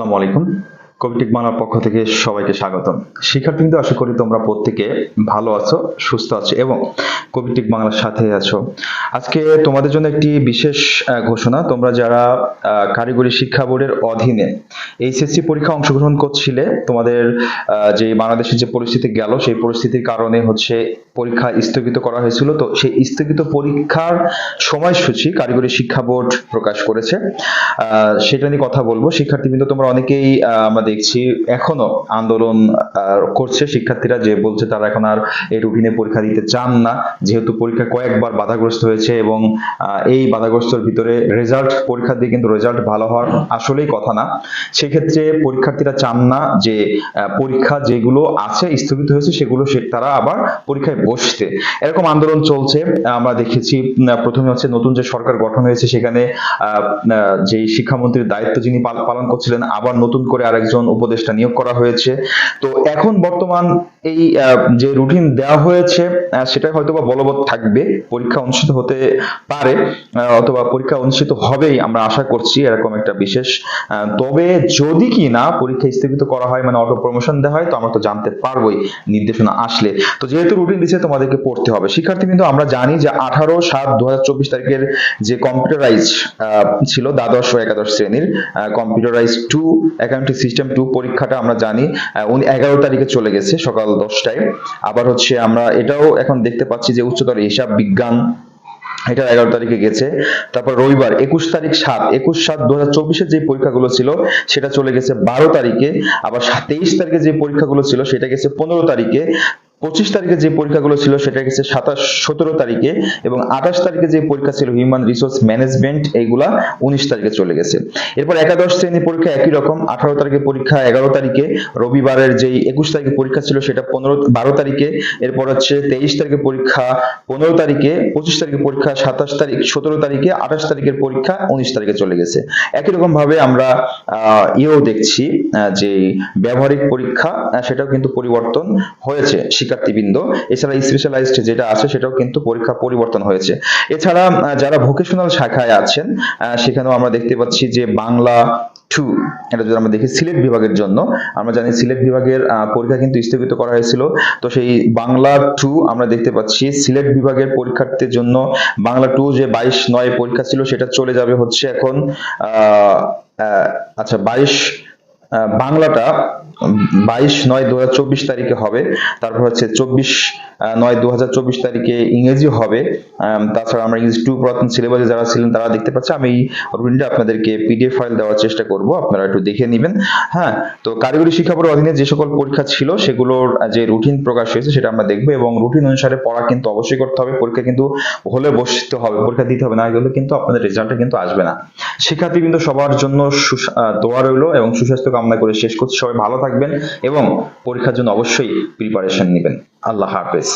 আসসালামু আলাইকুম। কবিটেক বাংলার পক্ষ থেকে সবাইকে স্বাগতম। শিক্ষার্থীবৃন্দ, আশা করি তোমরা প্রত্যেকে ভালো আছো, সুস্থ আছো এবং কবিটেক বাংলার সাথে আছো। আজকে তোমাদের জন্য একটি বিশেষ ঘোষণা। তোমরা যারা কারিগরি শিক্ষা বোর্ডের অধীনে এইচএসসি পরীক্ষা অংশগ্রহণ করছিলে, তোমাদের যে বাংলাদেশের যে পরিস্থিতি গেল, সেই পরিস্থিতির কারণে পরীক্ষা স্থগিত করা হয়েছিল। তো সেই স্থগিত পরীক্ষার সময়সূচি কারিগরি শিক্ষা বোর্ড প্রকাশ করেছে। সেটা নিয়ে কথা বলবো। শিক্ষার্থীবৃন্দ, তোমরা অনেকেই আমরা দেখছি এখনো আন্দোলন করছে শিক্ষার্থীরা, যে বলছে তারা এখন আর এই রুটিনে পরীক্ষা দিতে চান না, যেহেতু পরীক্ষা কয়েকবার বাধাগ্রস্ত হয়েছে এবং এই বাধাগ্রস্তর ভিতরে পরীক্ষা দিয়ে কিন্তু রেজাল্ট ভালো হওয়ার আসলেই কথা না। সেক্ষেত্রে পরীক্ষার্থীরা চান না যে পরীক্ষা যেগুলো আছে স্থগিত হয়েছে সেগুলো তারা আবার পরীক্ষায় বসতে। এরকম আন্দোলন চলছে। আমরা দেখেছি প্রথমে হচ্ছে নতুন যে সরকার গঠন হয়েছে সেখানে যে শিক্ষামন্ত্রীর দায়িত্ব যিনি পালন করছিলেন, আবার নতুন করে আরেকজন উপদেষ্টা নিয়োগ করা হয়েছে। তো এখন বর্তমান এই যে রুটিন দেওয়া হয়েছে সেটা হয়তো বা বলবৎ থাকবে। পরীক্ষা অনুষ্ঠিত হতে পারে অথবা পরীক্ষা অনুষ্ঠিত হবেই, আমরা আশা করছি এরকম একটা বিশেষ। তবে যদি কি না পরীক্ষা স্থগিত করা হয়, মানে অটো প্রমোশন দেওয়া হয়, তো আমরা তো জানতে পারবোই নির্দেশনা আসলে। তো যেহেতু রুটিন দিচ্ছে তোমাদেরকে পড়তে হবে। শিক্ষার্থী কিন্তু আমরা জানি যে 18/7/2024 তারিখের যে কম্পিউটারাইজ ছিল দ্বাদশ ও একাদশ শ্রেণীর কম্পিউটারাইজ 2 অ্যাকাউন্টিং সিস্টেম 2 পরীক্ষাটা আমরা জানি 11 তারিখে চলে গেছে সকাল 10টায়। আবার হচ্ছে আমরা এটাও এখন দেখতে পাচ্ছি যে উচ্চতর হিসাব বিজ্ঞান এটা 11 তারিখে গেছে। তারপর রবিবার 21/7/2024 যে পরীক্ষাগুলো ছিল সেটা চলে গেছে 12 তারিখে। আবার 23 তারিখে যে পরীক্ষাগুলো ছিল সেটা গেছে 15 তারিখে। 25 তারিখে যে পরীক্ষাগুলো ছিল সেটা গেছে 17 তারিখে এবং 28 তারিখে যে পরীক্ষা ছিল হিউম্যান রিসোর্স ম্যানেজমেন্ট, এইগুলা 19 তারিখে চলে গেছে। এরপর একাদশ শ্রেণী পরীক্ষা একই রকম, 18 তারিখে পরীক্ষা 11 তারিখে। রবিবারের যেই 21 তারিখে পরীক্ষা ছিল সেটা 12 তারিখে। এরপর হচ্ছে 23 তারিখে পরীক্ষা 15 তারিখে, 25 তারিখে পরীক্ষা 27 তারিখ 17 তারিখে, 28 তারিখের পরীক্ষা 19 তারিখে চলে গেছে। একই রকম ভাবে আমরা দেখছি যে ব্যবহারিক পরীক্ষা সেটাও কিন্তু পরিবর্তন হয়েছে শিক্ষার্থীবৃন্দ। এছাড়া স্পেশালাইজড যেটা আছে সেটাও কিন্তু পরীক্ষা পরিবর্তন হয়েছে। এছাড়া যারা ভোকেশনাল শাখায় আছেন সেখানেও আমরা দেখতে পাচ্ছি যে বাংলা 2, এটা যদি আমরা দেখি সিলেট বিভাগের জন্য, আমরা জানি সিলেট বিভাগের পরীক্ষা কিন্তু স্থগিত করা হয়েছিল। তো সেই বাংলা 2 আমরা দেখতে পাচ্ছি সিলেট বিভাগের পরীক্ষার্থীর জন্য বাংলা 2 যে 22/9 পরীক্ষা ছিল সেটা চলে যাবে হচ্ছে এখন আচ্ছা 22 বাংলাটা 22/9/2024 তারিখে হবে। তারপর হচ্ছে 24/9/2024 তারিখে ইংরেজি হবে। তাছাড়া আমরা ইংরেজি 2 পুরাতন সিলেবাসে যারা ছিলেন তারা দেখতে পাচ্ছে। আমি এই রুটিনটা আপনাদেরকে পিডিএফ ফাইল দেওয়ার চেষ্টা করব, আপনারা একটু দেখে নেবেন। হ্যাঁ, তো কারিগরি শিক্ষা বোর্ডের অধীনে যে সকল পরীক্ষা ছিল সেগুলোর যে রুটিন প্রকাশ হয়েছে সেটা আমরা দেখবো এবং রুটিন অনুসারে পড়া কিন্তু অবশ্যই করতে হবে। পরীক্ষা কিন্তু হলে বসতে হবে, পরীক্ষা দিতে হবে, না হলে কিন্তু আপনাদের রেজাল্টটা কিন্তু আসবে না। শিক্ষার্থী কিন্তু সবার জন্য দোয়া রইল এবং সুস্বাস্থ্য কামনা করে শেষ করছি। সবাই ভালো থাকবেন এবং পরীক্ষার জন্য অবশ্যই প্রিপারেশন নেবেন। আল্লাহ হাফেজ।